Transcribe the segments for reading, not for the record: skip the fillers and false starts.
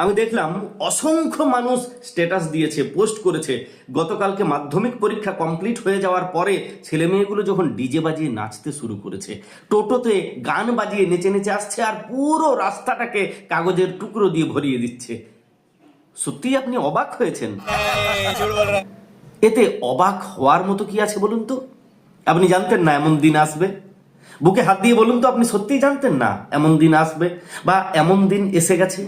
আমি দেখলাম অসংখ্য মানুষ স্ট্যাটাস দিয়েছে, পোস্ট করেছে। গতকালকে মাধ্যমিক পরীক্ষা কমপ্লিট হয়ে যাওয়ার পরে ছেলে মেয়েগুলো যখন ডিজে বাজিয়ে নাচতে শুরু করেছে, টোটোতে গান বাজিয়ে নেচে নেচে আসছে, আর পুরো রাস্তাটাকে কাগজের টুকরো দিয়ে ভরিয়ে দিচ্ছে। সত্যি আপনি অবাক হয়েছেন? এতে অবাক হওয়ার মতো কি আছে বলুন তো? আপনি জানতেন না এমন দিন আসবে? বুকে হাত দিয়ে বলুন তো, আপনি সত্যিই জানতেন না এমন দিন আসবে বা এমন দিন এসে গেছে?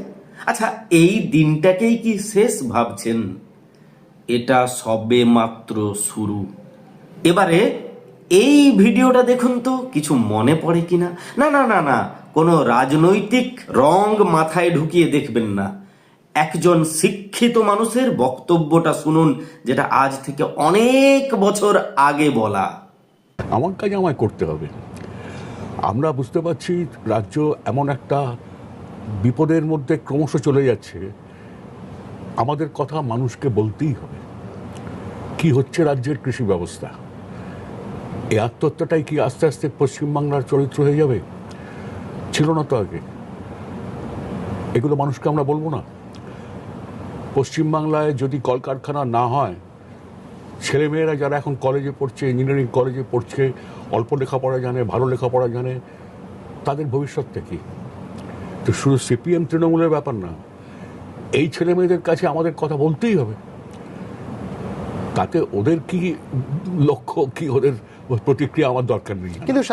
আচ্ছা, এই দিনটাকেই কি শেষ ভাবছেন? এটা সবে মাত্র শুরু। এবারে এই ভিডিওটা দেখুন তো, কিছু মনে পড়ে কিনা। না না না না, কোনো রাজনৈতিক রং মাথায় ঢুকিয়ে দেখবেন না। একজন শিক্ষিত মানুষের বক্তব্যটা শুনুন, যেটা আজ থেকে অনেক বছর আগে বলা। আমার কাজ আমায় করতে হবে। আমরা বুঝতে পারছি রাজ্য এমন একটা বিপদের মধ্যে ক্রমশ চলে যাচ্ছে, আমাদের কথা মানুষকে বলতেই হবে। কি হচ্ছে রাজ্যের কৃষি ব্যবস্থা, এই আত্মহত্যাটাই কি আস্তে আস্তে পশ্চিমবাংলার চরিত্র হয়ে যাবে? ছিল না তো আগে। এগুলো মানুষকে আমরা বলবো না? পশ্চিমবাংলায় যদি কলকারখানা না হয়, ছেলেমেয়েরা যারা এখন কলেজে পড়ছে, ইঞ্জিনিয়ারিং কলেজে পড়ছে, অল্প লেখাপড়া জানে, ভালো লেখাপড়া জানে, তাদের ভবিষ্যৎটা কি? তো শুধু সিপিএম তৃণমূলের ব্যাপার না, এই ছেলে মেয়েদের কাছে আমাদের কথা বলতেই হবে। তাতে ওদের কি লক্ষ্য, কি ওদের প্রতিক্রিয়া আমার দরকার নেই। কিন্তু